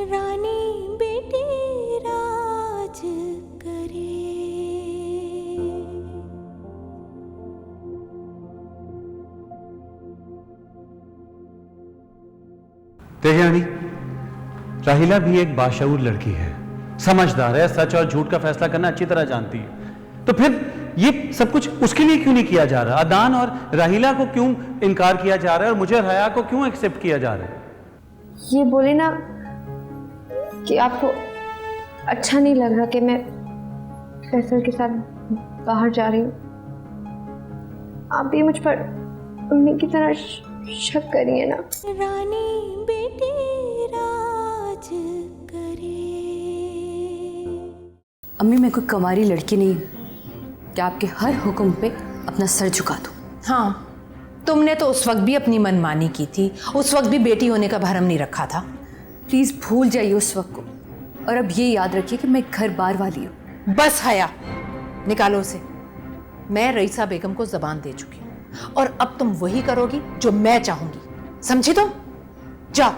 रानी बेटी राज करे। देखिए रानी, राहिला भी एक बाशऊर लड़की है, समझदार है, सच और झूठ का फैसला करना अच्छी तरह जानती है। तो फिर ये सब कुछ उसके लिए क्यों नहीं किया जा रहा? अदान और राहिला को क्यों इनकार किया जा रहा है और मुझे और हया को क्यों एक्सेप्ट किया जा रहा है? ये बोले ना कि आपको अच्छा नहीं लग रहा कि मैं फैसल के साथ बाहर जा रही हूँ। आप भी मुझ पर उन्हीं की तरह शक करिए ना। रानी बेटी राज करे। अम्मी, मैं कोई कंवारी लड़की नहीं हूँ कि आपके हर हुक्म पे अपना सर झुका दूँ। हाँ, तुमने तो उस वक्त भी अपनी मनमानी की थी, उस वक्त भी बेटी होने का भरम नहीं रखा था। प्लीज़ भूल जाइए उस वक्त को, और अब ये याद रखिए कि मैं घर बार वाली हूँ। बस हया, निकालो उसे। मैं रईसा बेगम को जबान दे चुकी हूँ और अब तुम वही करोगी जो मैं चाहूंगी, समझी तुम? जाओ।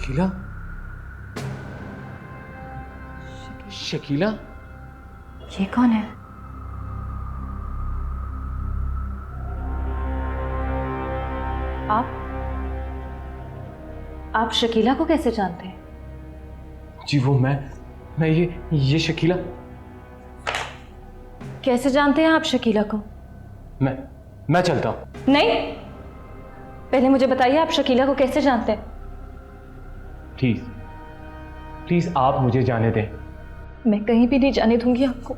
शकीला, शकीला, ये कौन है? आप शकीला को कैसे जानते हैं? जी वो मैं ये शकीला। कैसे जानते हैं आप शकीला को? मैं चलता हूँ। नहीं, पहले मुझे बताइए आप शकीला को कैसे जानते हैं? प्लीज आप मुझे जाने दें। मैं कहीं भी नहीं जाने दूंगी आपको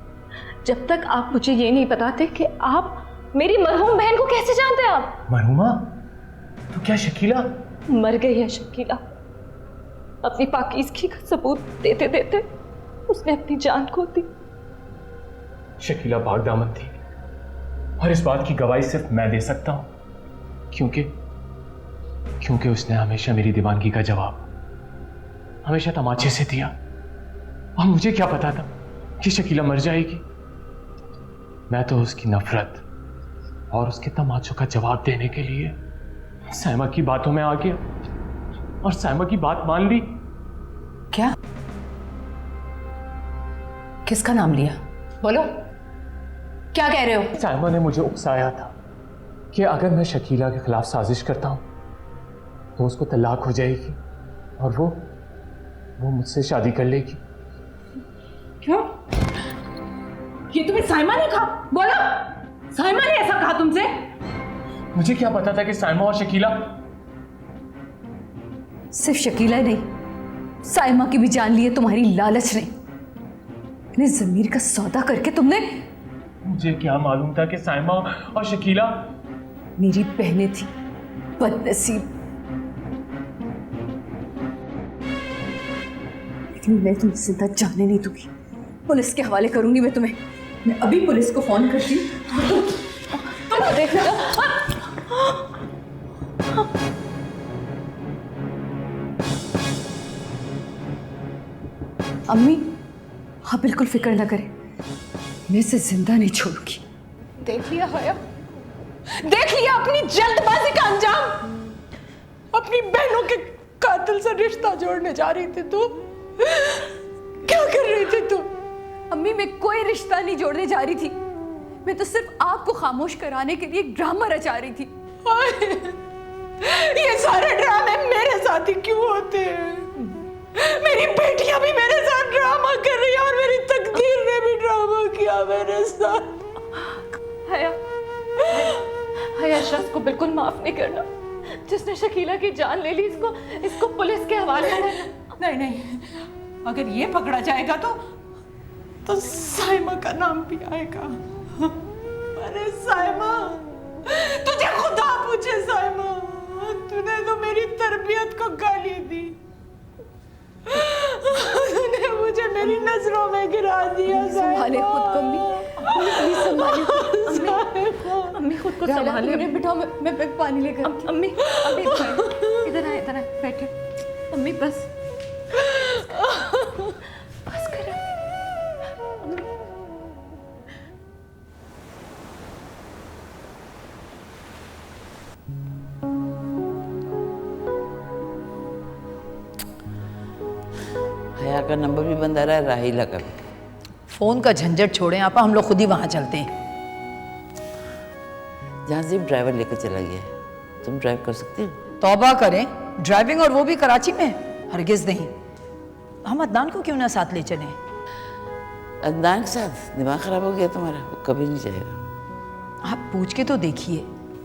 जब तक आप मुझे ये नहीं बताते कि आप मेरी मरहूम बहन को कैसे जानते हैं। आप मरहुमा? तो क्या शकीला मर गई है? शकीला अपनी पाकीज़गी का सबूत देते देते उसने अपनी जान खो दी। शकीला भागदामद थी और इस बात की गवाही सिर्फ मैं दे सकता हूं, क्योंकि उसने हमेशा मेरी दीवानगी का जवाब हमेशा तमाचे से दिया। और मुझे क्या पता था कि शकीला मर जाएगी। मैं तो उसकी नफरत और उसके तमाचों का जवाब देने के लिए साइमा की बातों में आ गया और साइमा की बात मान ली। क्या? किसका नाम लिया? बोलो, क्या कह रहे हो? साइमा ने मुझे उकसाया था कि अगर मैं शकीला के खिलाफ साजिश करता हूं तो उसको तलाक हो जाएगी और वो मुझसे शादी कर लेगी। क्या? ये तुम्हें साइमा ने कहा? बोलो, साइमा ने ऐसा कहा तुमसे? मुझे क्या पता था कि साइमा और शकीला। सिर्फ शकीला ही नहीं, साइमा की भी जान ली है तुम्हारी लालच ने। अपने जमीर का सौदा करके तुमने। मुझे क्या मालूम था कि साइमा और शकीला मेरी बहनें थी, बदनसीब। लेकिन मैं तुम्हें जिंदा जाने नहीं दूंगी। पुलिस के हवाले करूंगी मैं तुम्हें। मैं अभी पुलिस को फोन करती हूँ। अम्मी, हाँ बिल्कुल फिक्र ना करें, मैं इसे जिंदा नहीं छोड़ूंगी। देख लिया हया, देख लिया अपनी जल्दबाजी का अंजाम। अपनी बहनों के कातिल से रिश्ता जोड़ने जा रही थी तू। क्या कर रही थी तू? अम्मी, मैं कोई रिश्ता नहीं जोड़ने जा रही थी। मैं तो सिर्फ आपको खामोश कराने के लिए एक ड्रामा रचा रही थी। ये सारे ड्रामे मेरे साथ ही क्यों होते हैं? मेरी बेटियां भी मेरे साथ ड्रामा कर रही है और मेरी तकदीर ने भी ड्रामा किया मेरे साथ। हया शख्स को बिल्कुल माफ नहीं करना जिसने शकीला की जान ले ली। इसको पुलिस के हवाले करना। नहीं नहीं, अगर ये पकड़ा जाएगा तो साइमा का नाम भी आएगा। अरे साइमा, तुझे खुदा पूछे साइमा, तूने तो मेरी तरबियत को गाली दी, तूने मुझे मेरी नजरों में गिरा दिया। संभाले खुद को अम्मी, प्लीज संभाले। अम्मी खुद को संभाले। बिठाओ, मैं पानी लेकर। अम्मी अम्मी इधर आए बैठे। अम्मी बस करो। हया का नंबर भी बंद आ रहा है, राहिला का भी। फोन का झंझट छोड़ें आप, हम लोग खुद ही वहां चलते हैं। जहाँ से ड्राइवर लेकर चला गया है, तुम ड्राइव कर सकती हो? तौबा करें, ड्राइविंग और वो भी कराची में? हरगिज नहीं। हम अदनान को क्यों ना साथ ले चलें? अदनान के साथ? दिमाग खराब हो गया तुम्हारा, वो कभी नहीं जाएगा। आप पूछ के तो देखिए।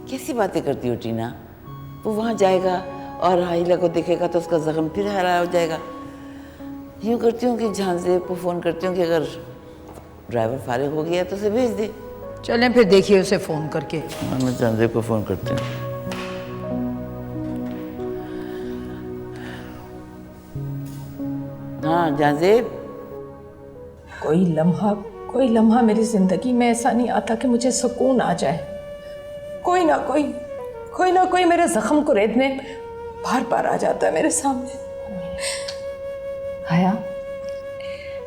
कैसी बातें करती हो टीना? वो वहाँ जाएगा और राहिला को देखेगा तो उसका जख्म फिर हरा हो जाएगा। यूँ करती हूँ कि झांसेब को फ़ोन करती हूँ कि अगर ड्राइवर फारिग हो गया तो उसे भेज दे। चलें फिर, देखिए उसे फ़ोन करके। मैं झांसेब को फ़ोन करती हूँ। हाँ झांसेब, कोई लम्हा मेरी जिंदगी में ऐसा नहीं आता कि मुझे सुकून आ जाए। कोई ना कोई मेरे जख्म को रेतने बार बार आ जाता है मेरे सामने। हया,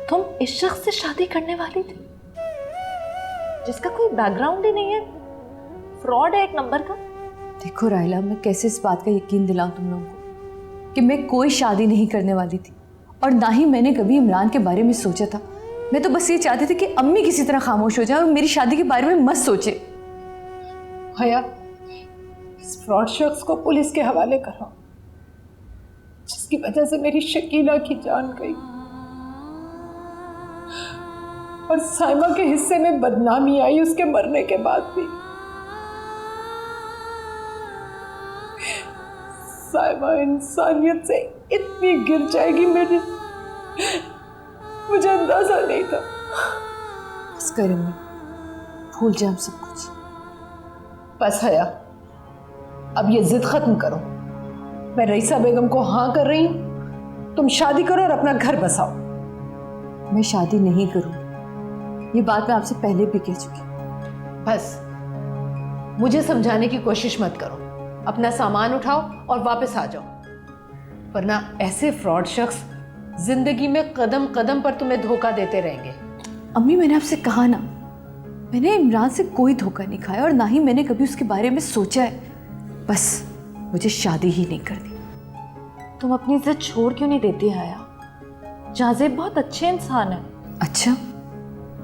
तुम इस शख्स से शादी करने वाली थी जिसका कोई बैकग्राउंड ही नहीं है, फ्रॉड है एक नंबर का। देखो राहिला, मैं कैसे इस बात का यकीन दिलाऊं तुम लोगों को कि मैं कोई शादी नहीं करने वाली थी, और ना ही मैंने कभी इमरान के बारे में सोचा था। मैं तो बस ये चाहती थी कि अम्मी किसी तरह खामोश हो जाए और मेरी शादी के बारे में मत सोचे। हया, इस फ्रॉड शख्स को पुलिस के हवाले करो, जिसकी वजह से मेरी शकीला की जान गई और साइमा के हिस्से में बदनामी आई उसके मरने के बाद भी। साइमा इंसानियत से इतनी गिर जाएगी मुझे अंदाजा नहीं था। बस कर अम्मी, भूल जाए सब कुछ। बस हया, अब ये जिद खत्म करो। मैं रईसा बेगम को हाँ कर रही हूँ, तुम शादी करो और अपना घर बसाओ। मैं शादी नहीं करूँगी, ये बात मैं आपसे पहले भी कह चुकी। बस मुझे समझाने की कोशिश मत करो, अपना सामान उठाओ और वापस आ जाओ, वरना ऐसे फ्रॉड शख्स जिंदगी में कदम कदम पर तुम्हें धोखा देते रहेंगे। अम्मी, मैंने आपसे कहा ना, मैंने इमरान से कोई धोखा नहीं खाया और ना ही मैंने कभी उसके बारे में सोचा है। बस मुझे शादी ही नहीं करनी। तुम अपनी इज्जत छोड़ क्यों नहीं देती हया? जाजेब बहुत अच्छे इंसान है। अच्छा,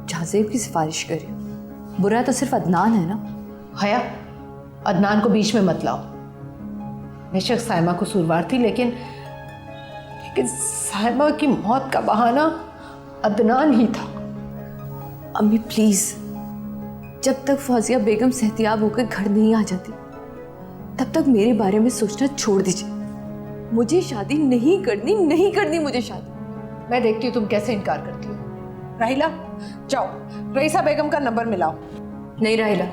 जाजेब की सिफारिश करी, बुरा तो सिर्फ अदनान है ना। हया, अदनान को बीच में मत लाओ। बेशक साइमा कसूरवार थी, लेकिन साइमा की मौत का बहाना अदनान ही था। अम्मी प्लीज, जब तक फौजिया बेगम सेहतियाब होकर घर नहीं आ जाती तब तक मेरे बारे में सोचना छोड़ दीजिए। मुझे शादी नहीं करनी मुझे शादी। मैं देखती हूँ तुम कैसे इनकार करती हो। राहिला, जाओ रईसा बेगम का नंबर मिलाओ। नहीं राहिला,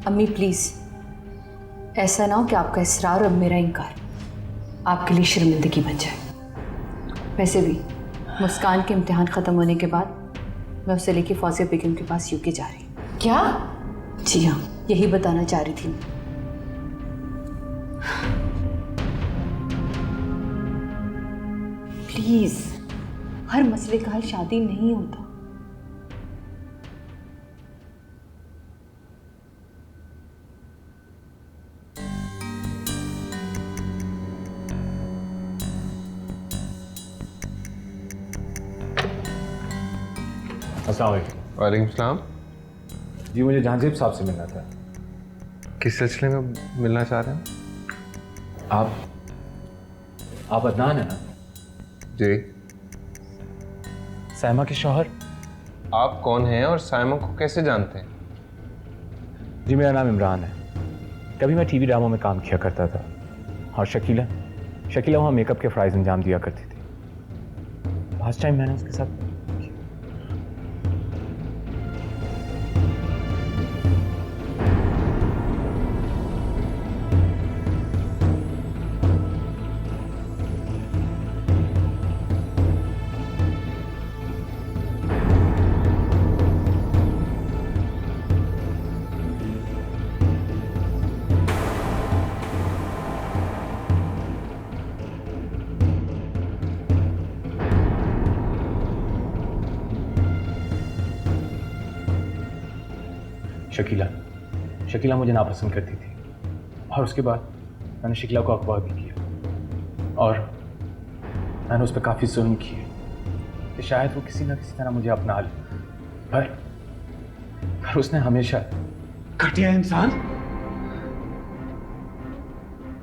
अम्मी प्लीज, ऐसा ना हो कि आपका इसरार और मेरा इनकार आपके लिए शर्मिंदगी बन जाए। वैसे भी मुस्कान के इम्तिहान ख़त्म होने के बाद मैं उसे लेके फौजिया बेगम के पास यूके जा रही हूँ। क्या? जी हाँ, यही बताना चाह रही थी मैं। प्लीज, हर मसले का हल शादी नहीं होता। अस्सलाम वालेकुम। वालेकुम सलाम। जी, मुझे जहांजीब साहब से मिलना था। किस सिलसिले में मिलना चाह रहे हैं? आप अदनान है ना? जी। साइमा के शौहर? आप कौन हैं और साइमा को कैसे जानते हैं? जी, मेरा नाम इमरान है। कभी मैं टीवी ड्रामों में काम किया करता था, और शकीला वहाँ मेकअप के फ़राइज़ अंजाम दिया करती थी। लास्ट टाइम मैंने उसके साथ शकीला मुझे नापसंद करती थी और उसके बाद मैंने शकीला को अगवा भी किया और मैंने उस पर काफ़ी जुल्म किए कि शायद वो किसी न किसी तरह मुझे अपना ले, पर उसने हमेशा घटिया इंसान,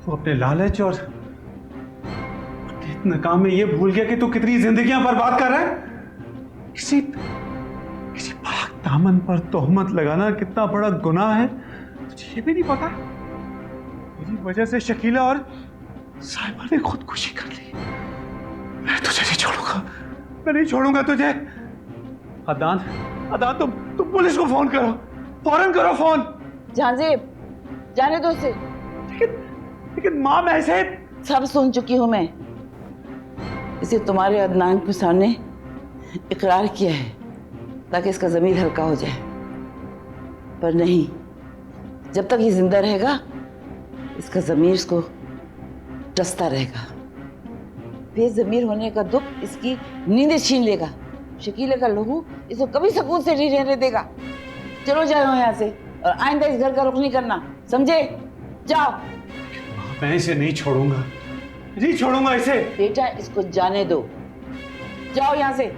वो अपने लालच और अपने काम में ये भूल गया कि तू कितनी जिंदगियां बर्बाद कर रहा है। किसी पाक दामन पर तोहमत लगाना कितना बड़ा गुनाह है, तुझे ये भी नहीं पता? मेरी वजह से शकीला और साहिबा ने खुदकुशी कर ली। मैं तुझे नहीं छोड़ूंगा, मैं नहीं छोड़ूंगा तुझे। अदनान, तुम पुलिस को फोन करो, फौरन करो फोन। जहांजीब, जाने दो उसे। लेकिन माँ, मैं ऐसे सब सुन चुकी हूं मैं। इसे तुम्हारे अदनान के सामने इकरार किया है ताकि इसका ज़मीर हल्का हो जाए, पर नहीं, जब तक ये जिंदा रहेगा इसका ज़मीर इसको टसता रहेगा। बेज़मीर होने का दुख इसकी नींदें छीन लेगा। शकीला का लहू इसको कभी सुकून से नहीं रहने देगा। चलो जाओ यहाँ से और आइंदा इस घर का रुख नहीं करना, समझे? जाओ। मैं इसे नहीं छोड़ूंगा, नहीं छोड़ूंगा इसे। बेटा, इसको जाने दो, जाओ यहाँ से।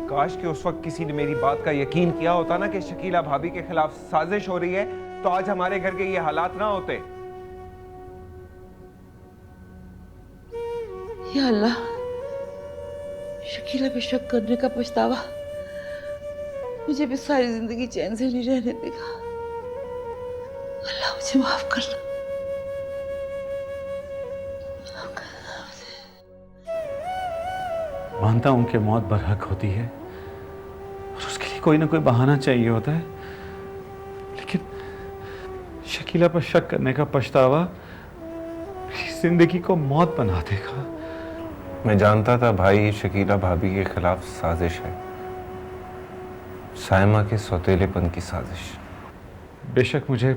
काश कि उस वक्त किसी ने मेरी बात का यकीन किया होता ना कि शकीला भाभी के खिलाफ साजिश हो रही है, तो आज हमारे घर के ये हालात ना होते। या अल्लाह, शकीला पे शक करने का पछतावा मुझे भी सारी जिंदगी चैन से नहीं रहने देगा। अल्लाह मुझे माफ कर लो। मानता हूं कि मौत बरहक होती है और उसके लिए कोई ना कोई बहाना चाहिए होता है, लेकिन शकीला पर शक करने का पछतावा मेरी जिंदगी को मौत बना देगा। मैं जानता था भाई, शकीला भाभी के खिलाफ साजिश है, साइमा के सौतेलेपन की साजिश। बेशक मुझे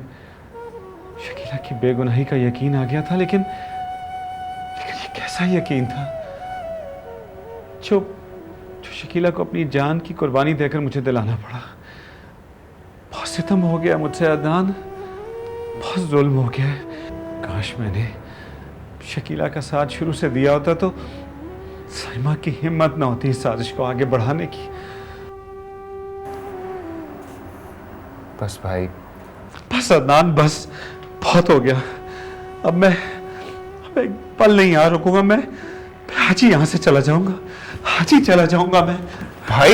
शकीला की बेगुनाही का यकीन आ गया था, लेकिन ये कैसा यकीन था जो शकीला को अपनी जान की कुर्बानी देकर मुझे दिलाना पड़ा। बहुत सितम हो गया मुझसे अदनान, बहुत जुल्म हो गया। काश मैंने शकीला का साथ शुरू से दिया होता तो साइमा की हिम्मत ना होती इस साजिश को आगे बढ़ाने की। बस भाई, बस अदनान, बस बहुत हो गया। अब एक पल नहीं यार रुकूंगा। मैं आज ही यहां से चला जाऊंगा, आज ही चला जाऊंगा मैं। भाई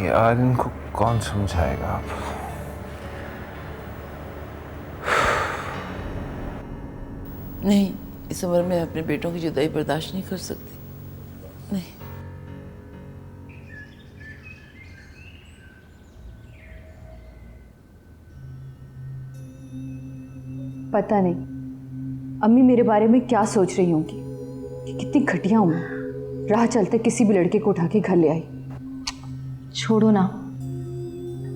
यार, इनको कौन समझाएगा आप? नहीं, इस उम्र में अपने बेटों की जुदाई बर्दाश्त नहीं कर सकती। नहीं। पता नहीं अम्मी मेरे बारे में क्या सोच रही होंगी कि कितनी घटिया हूं मैं, राह चलते किसी भी लड़के को उठा के घर ले आई। छोड़ो ना,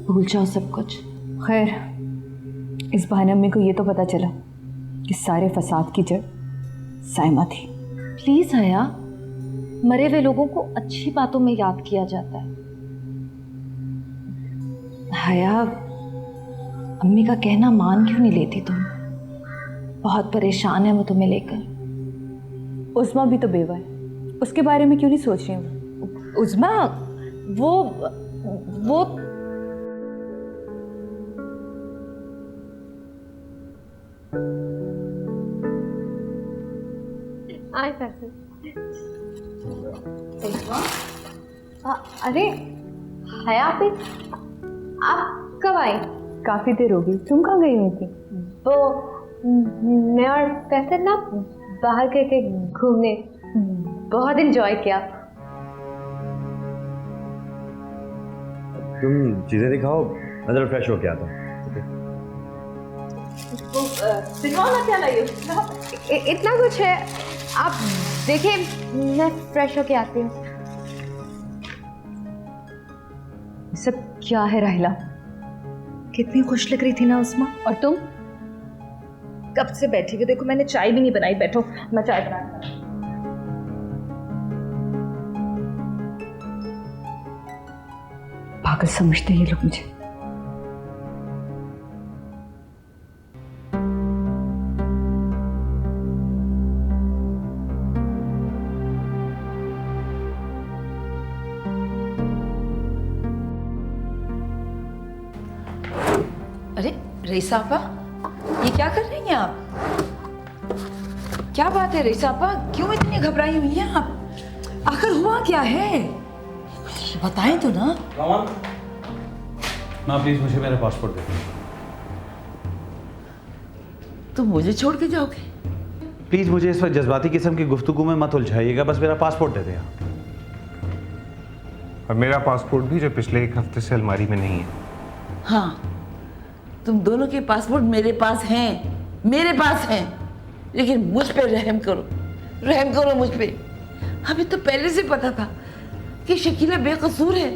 भूल जाओ सब कुछ। खैर, इस बहाने अम्मी को ये तो पता चला कि सारे फसाद की जड़ साइमा थी। प्लीज हया, मरे हुए लोगों को अच्छी बातों में याद किया जाता है। हया, अम्मी का कहना मान क्यों नहीं लेती तुम? बहुत परेशान है वो तुम्हें लेकर। उस्मा भी तो बेवा है, उसके बारे में क्यों नहीं सोच रही हूँ? उस्मा, वो आए फैसल। अरे हया पे आप कब आई? काफ़ी देर हो गई। तुम कहाँ गई हुई थी? वो मैं और फैसल ना बाहर गए थे घूमने, बहुत एंजॉय किया। तुम चीजें दिखाओ, मैं जरा फ्रेश होके आता हूँ। दिखाओ ना क्या लाई हो। इतना कुछ है, आप देखिए, मैं फ्रेश होके आती हूँ। सब क्या है राहिला? कितनी खुश लग रही थी ना उस्मा। और तुम कब से बैठी हुई, देखो मैंने चाय भी नहीं बनाई। बैठो, मैं चाय बना। पागल समझते ये लोग मुझे। अरे रईसा आपा, ये क्या कर रही हैं आप? क्या बात है रईसा आपा, क्यों इतनी घबराई हुई हैं आप? आखिर हुआ क्या है, बताएं तो ना। माँ प्लीज मुझे मेरा पासपोर्ट दे। तुम मुझे छोड़ के जाओगे? प्लीज मुझे इस वक्त जज्बाती किस्म की गुफ्तगू में मत उलझाइएगा, बस मेरा पासपोर्ट दे दें। और मेरा पासपोर्ट भी, जो पिछले 1 हफ्ते से अलमारी में नहीं है। हाँ, तुम दोनों के पासपोर्ट मेरे पास हैं, लेकिन मुझ पे रहम करो मुझ पे। हमें तो पहले से पता था कि शकीला बेकसूर है,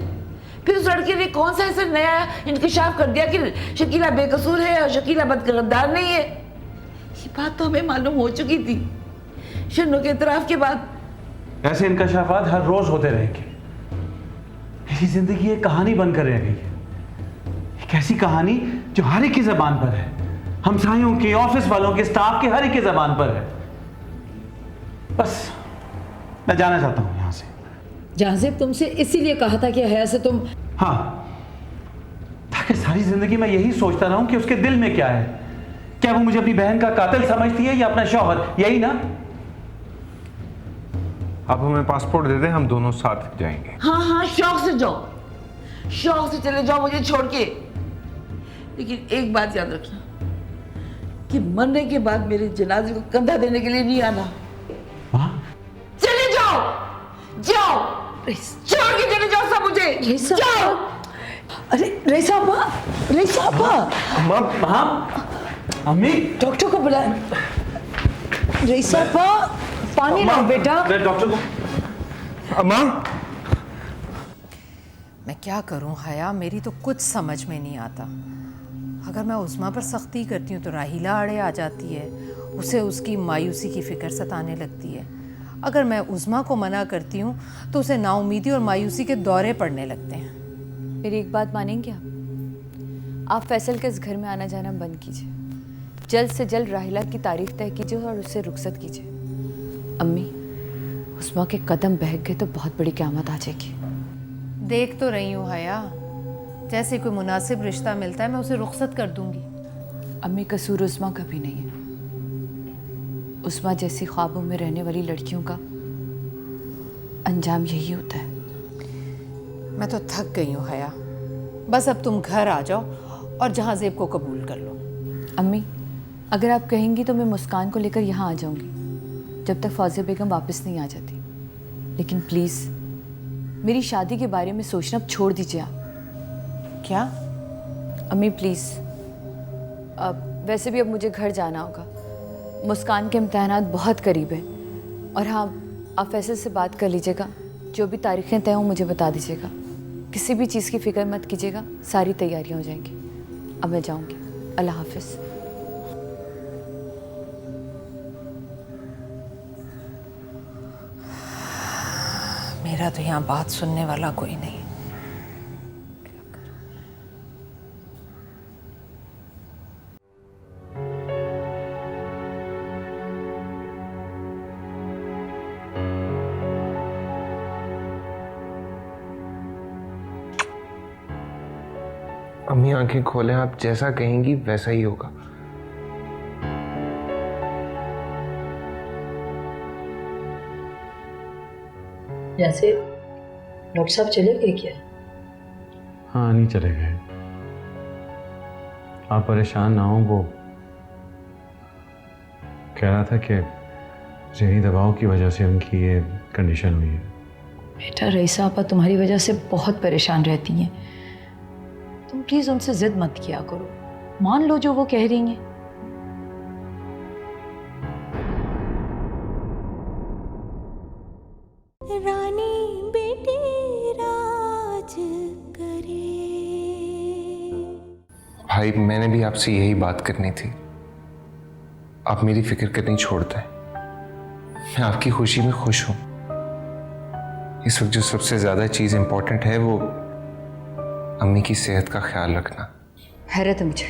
फिर उस लड़के ने कौन सा ऐसा नया इंकशाफ कर दिया कि शकीला बेकसूर है और शकीला बदकिरदार नहीं है। ये बात तो हमें मालूम हो चुकी थी शन्नू के इतराफ के बाद। ऐसे इंकशाफात हर रोज होते रहेंगे। मेरी जिंदगी एक कहानी बनकर रह गई है, एक ऐसी कहानी जो हर एक की जबान पर है, हमसायों के, ऑफिस वालों के, स्टाफ के, हर एक की जबान पर है। बस मैं जाना चाहता हूं यहां से। जहाज़ेब तुमसे इसीलिए कहा था कि हया से तुम। हाँ, ताकि सारी जिंदगी मैं यही सोचता रहूं कि उसके दिल में क्या है। क्या वो मुझे अपनी बहन का कातिल समझती है या अपना शौहर, यही ना? आप हमें पासपोर्ट दे दें, हम दोनों साथ जाएंगे। हाँ, शौक से जाओ, शौक से चले जाओ मुझे छोड़ के। लेकिन एक बात याद रखना कि मरने के बाद मेरे जनाजे को कंधा देने के लिए नहीं आना। चले जाओ, छोड़ के चले जाओ सब मुझे, जाओ। अरे रईसा आपा, अम्मी, डॉक्टर को बुलाएं। रईसा आपा, पानी लाओ बेटा। डॉक्टर को। अम्मा, मैं क्या करूं हया, मेरी तो कुछ समझ में नहीं आता। अगर मैं उस्मा पर सख्ती करती हूँ तो राहिला आड़े आ जाती है, उसे उसकी मायूसी की फिक्र सताने लगती है। अगर मैं उस्मा को मना करती हूँ तो उसे नाउमीदी और मायूसी के दौरे पड़ने लगते हैं। मेरी एक बात मानेंगे आप फैसल के इस घर में आना जाना बंद कीजिए। जल्द से जल्द राहिला की तारीख तय कीजिए और उससे रुखसत कीजिए। अम्मी, उस्मा के कदम बहक गए तो बहुत बड़ी क़यामत आ जाएगी। देख तो रही हूँ हया, जैसे कोई मुनासिब रिश्ता मिलता है मैं उसे रुखसत कर दूंगी। अम्मी, कसूर उस्मा का भी नहीं है। उस्मा जैसी ख्वाबों में रहने वाली लड़कियों का अंजाम यही होता है। मैं तो थक गई हूँ हया, बस अब तुम घर आ जाओ और जहाज़ेब को कबूल कर लो। अम्मी, अगर आप कहेंगी तो मैं मुस्कान को लेकर यहाँ आ जाऊँगी जब तक फौजिया बेगम वापस नहीं आ जाती। लेकिन प्लीज़ मेरी शादी के बारे में सोचना अब छोड़ दीजिए आप। क्या? अम्मी प्लीज़, वैसे भी अब मुझे घर जाना होगा। मुस्कान के इम्तहानात बहुत करीब हैं। और हाँ, आप फैसल से बात कर लीजिएगा, जो भी तारीखें तय हों मुझे बता दीजिएगा। किसी भी चीज़ की फ़िक्र मत कीजिएगा, सारी तैयारियां हो जाएंगी। अब मैं जाऊँगी, अल्लाह हाफिज़। मेरा तो यहाँ बात सुनने वाला कोई नहीं। अम्मी आंखें खोलें, आप जैसा कहेंगी वैसा ही होगा। जैसे डॉक्टर साहब चले गए क्या? हाँ, नहीं चले गए। आप परेशान ना हो, वो कह रहा था कि जहरी दबाव की वजह से उनकी ये कंडीशन हुई है। बेटा रईसा आपा तुम्हारी वजह से बहुत परेशान रहती हैं। तुम प्लीज उनसे जिद मत किया करो, मान लो जो वो कह रही हैं। रानी बेटी राज करे। भाई मैंने भी आपसे यही बात करनी थी। आप मेरी फिक्र करनी छोड़ दें। मैं आपकी खुशी में खुश हूं। इस वक्त जो सबसे ज्यादा चीज इंपॉर्टेंट है वो अम्मी की सेहत का ख्याल रखना। हैरत है मुझे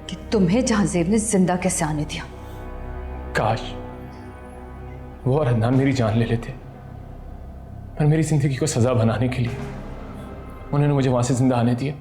कि तुम्हें जहांजेब ने जिंदा कैसे आने दिया। काश वो और अदनान मेरी जान ले लेते, पर मेरी जिंदगी को सजा बनाने के लिए उन्होंने मुझे वहां से जिंदा आने दिया।